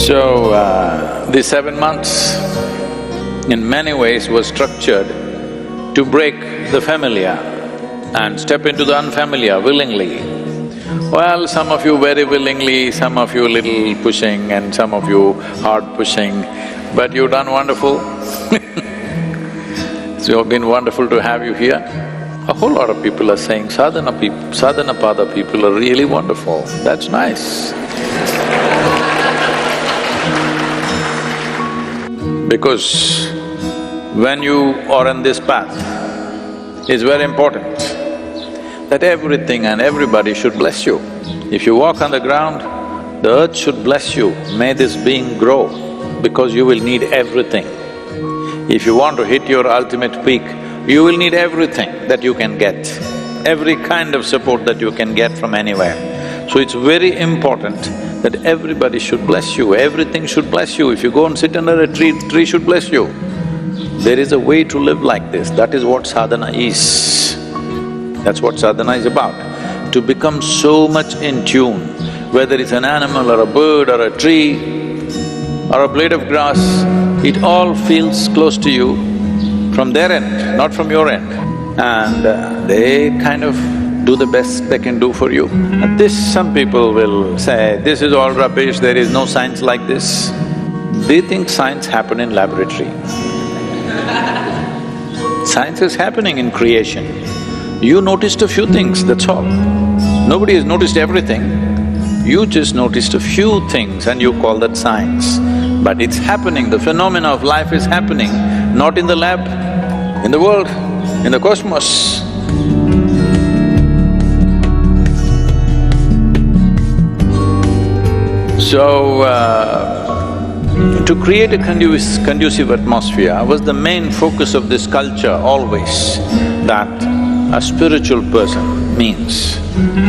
The 7 months in many ways was structured to break the familiar and step into the unfamiliar willingly. Well, some of you very willingly, some of you little pushing and some of you hard pushing, but you've done wonderful. It's been wonderful to have you here. A whole lot of people are saying sadhana-pada people are really wonderful, that's nice. Because when you are on this path, it's very important that everything and everybody should bless you. If you walk on the ground, the earth should bless you, may this being grow, because you will need everything. If you want to hit your ultimate peak, you will need everything that you can get, every kind of support that you can get from anywhere. So it's very important that everybody should bless you, everything should bless you. If you go and sit under a tree, the tree should bless you. There is a way to live like this, that is what sadhana is. That's what sadhana is about, to become so much in tune, whether it's an animal or a bird or a tree or a blade of grass, it all feels close to you from their end, not from your end. And they kind of do the best they can do for you. And some people will say, this is all rubbish, there is no science like this. They think science happen in laboratory. Science is happening in creation. You noticed a few things, that's all. Nobody has noticed everything. You just noticed a few things and you call that science. But it's happening, the phenomena of life is happening, not in the lab, in the world, in the cosmos. To create a conducive atmosphere was the main focus of this culture always, that a spiritual person means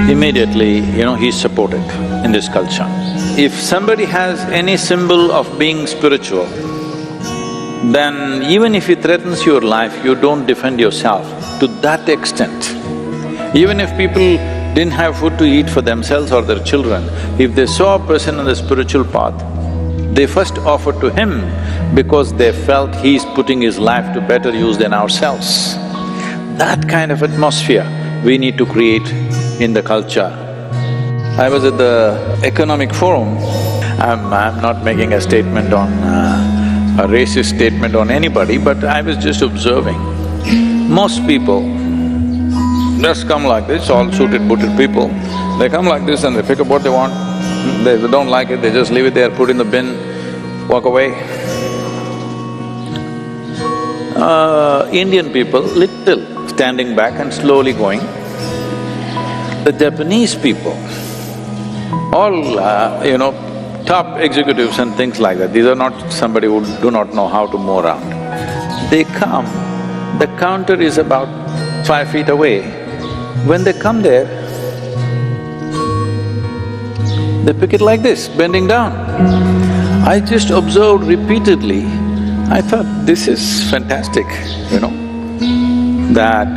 immediately, he's supported in this culture. If somebody has any symbol of being spiritual, then even if he threatens your life, you don't defend yourself to that extent. Even if people didn't have food to eat for themselves or their children, if they saw a person on the spiritual path, they first offered to him because they felt he's putting his life to better use than ourselves. That kind of atmosphere we need to create in the culture. I was at the economic forum. I'm not making a statement on… a racist statement on anybody, but I was just observing. Most people just come like this, all suited, booted people, they come like this and they pick up what they want. They don't like it, they just leave it there, put in the bin, walk away. Indian people, little standing back and slowly going. The Japanese people, all top executives and things like that, these are not somebody who do not know how to move around. They come, the counter is about 5 feet away. When they come there, they pick it like this, bending down. I just observed repeatedly, I thought, this is fantastic, that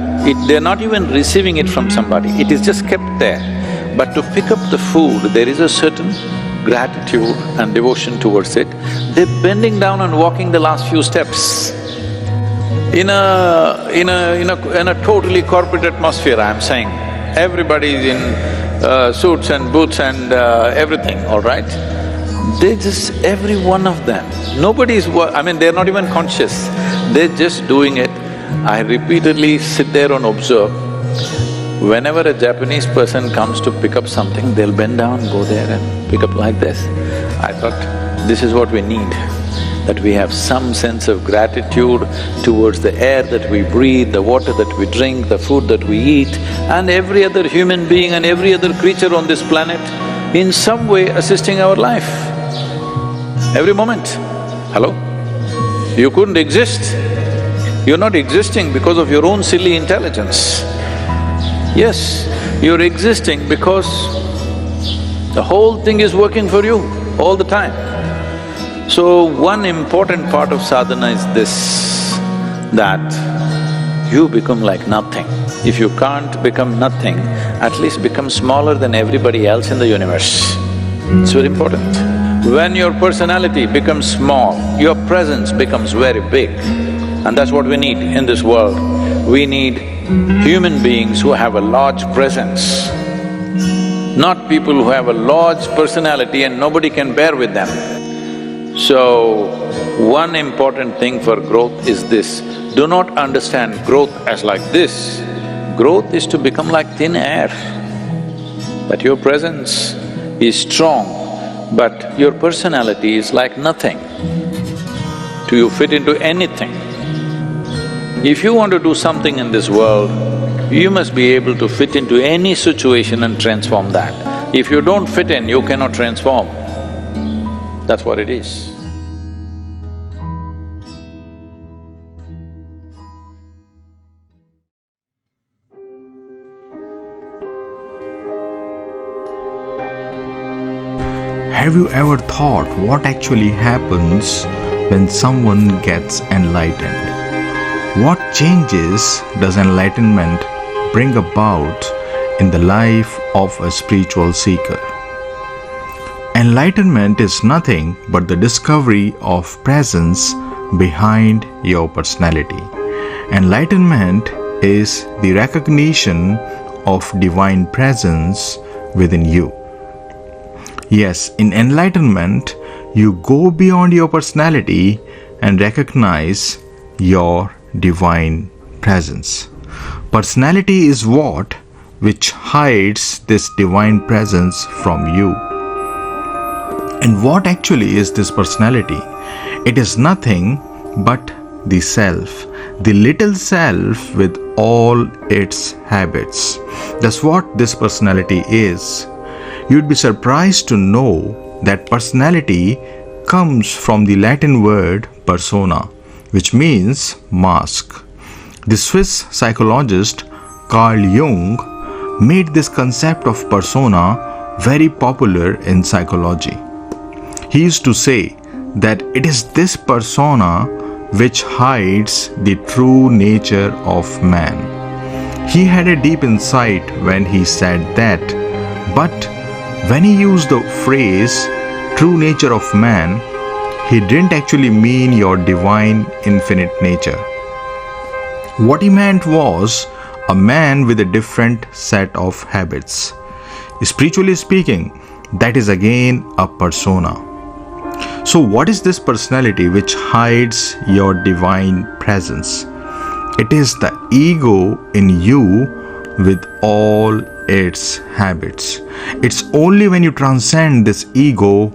they're not even receiving it from somebody, it is just kept there. But to pick up the food, there is a certain gratitude and devotion towards it. They're bending down and walking the last few steps. In a totally corporate atmosphere, I'm saying, everybody is in suits and boots and everything, all right? They just… every one of them, nobody's… they're not even conscious, they're just doing it. I repeatedly sit there and observe. Whenever a Japanese person comes to pick up something, they'll bend down, go there and pick up like this. I thought, this is what we need, that we have some sense of gratitude towards the air that we breathe, the water that we drink, the food that we eat, and every other human being and every other creature on this planet in some way assisting our life. Every moment. Hello? You couldn't exist. You're not existing because of your own silly intelligence. Yes, you're existing because the whole thing is working for you all the time. So, one important part of sadhana is this, that you become like nothing. If you can't become nothing, at least become smaller than everybody else in the universe. It's very important. When your personality becomes small, your presence becomes very big. And that's what we need in this world. We need human beings who have a large presence, not people who have a large personality and nobody can bear with them. So, one important thing for growth is this: do not understand growth as like this. Growth is to become like thin air, that your presence is strong, but your personality is like nothing. Do you fit into anything? If you want to do something in this world, you must be able to fit into any situation and transform that. If you don't fit in, you cannot transform. That's what it is. Have you ever thought what actually happens when someone gets enlightened? What changes does enlightenment bring about in the life of a spiritual seeker? Enlightenment is nothing but the discovery of presence behind your personality. Enlightenment is the recognition of divine presence within you. Yes, in enlightenment, you go beyond your personality and recognize your divine presence. Personality is what which hides this divine presence from you. And what actually is this personality? It is nothing but the self, the little self with all its habits. That's what this personality is. You'd be surprised to know that personality comes from the Latin word persona, which means mask. The Swiss psychologist Carl Jung made this concept of persona very popular in psychology. He used to say that it is this persona which hides the true nature of man. He had a deep insight when he said that, but when he used the phrase true nature of man, he didn't actually mean your divine infinite nature. What he meant was a man with a different set of habits. Spiritually speaking, that is again a persona. So what is this personality which hides your divine presence? It is the ego in you with all its habits. It's only when you transcend this ego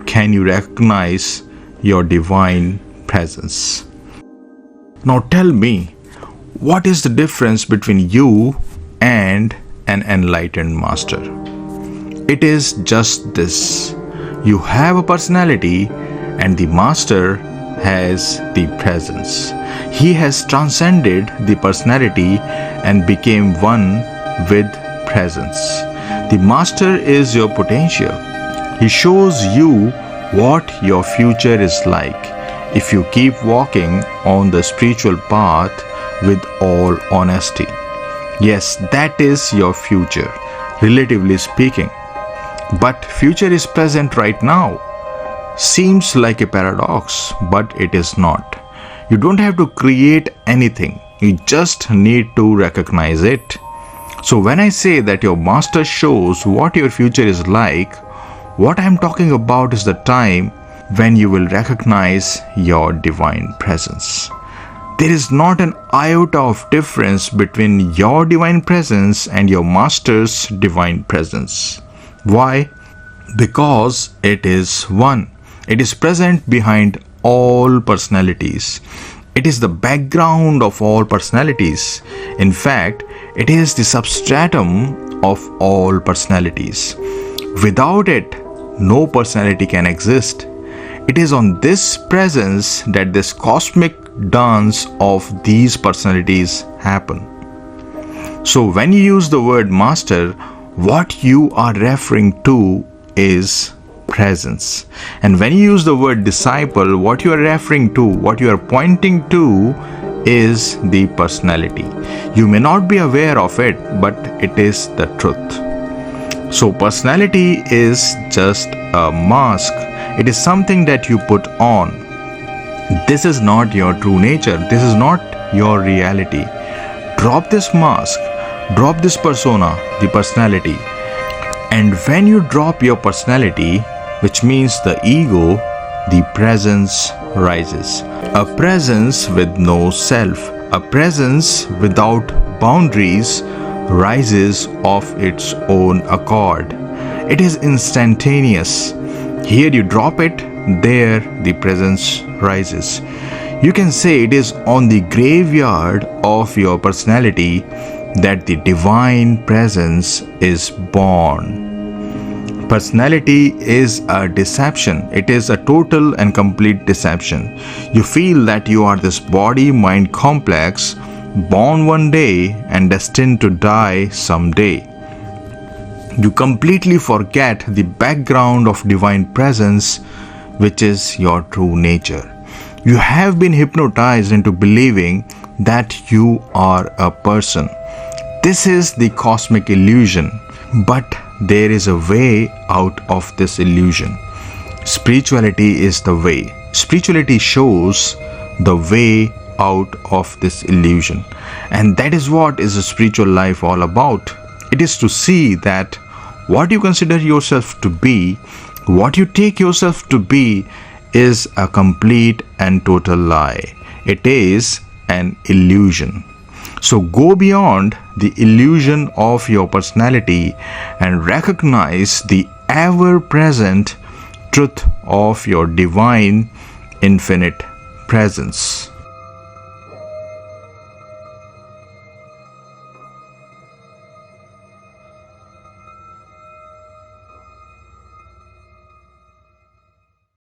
can you recognize your divine presence. Now tell me, what is the difference between you and an enlightened master? It is just this: you have a personality and the master has the presence. He has transcended the personality and became one with presence. The master is your potential. He shows you what your future is like if you keep walking on the spiritual path with all honesty. Yes, that is your future, relatively speaking. But future is present right now. Seems like a paradox, but it is not. You don't have to create anything. You just need to recognize it. So when I say that your master shows what your future is like, what I am talking about is the time when you will recognize your divine presence. There is not an iota of difference between your divine presence and your master's divine presence. Why? Because it is one. It is present behind all personalities. It is the background of all personalities. In fact, it is the substratum of all personalities. Without it, no personality can exist. It is on this presence that this cosmic dance of these personalities happen. So when you use the word master, what you are referring to is presence. And when you use the word disciple, what you are referring to, what you are pointing to is the personality. You may not be aware of it, but it is the truth. So personality is just a mask. It is something that you put on. This is not your true nature. This is not your reality. Drop this mask, drop this persona, the personality. And when you drop your personality, which means the ego, the presence rises. A presence with no self, a presence without boundaries rises of its own accord. It is instantaneous. Here you drop it, there the presence rises. You can say it is on the graveyard of your personality that the divine presence is born. Personality is a deception. It is a total and complete deception. You feel that you are this body-mind complex, born one day and destined to die someday. You completely forget the background of divine presence, which is your true nature. You have been hypnotized into believing that you are a person. This is the cosmic illusion, but there is a way out of this illusion. Spirituality is the way. Spirituality shows the way out of this illusion. And that is what is a spiritual life all about. It is to see that what you consider yourself to be, what you take yourself to be, is a complete and total lie. It is an illusion. So go beyond the illusion of your personality and recognize the ever-present truth of your divine infinite presence.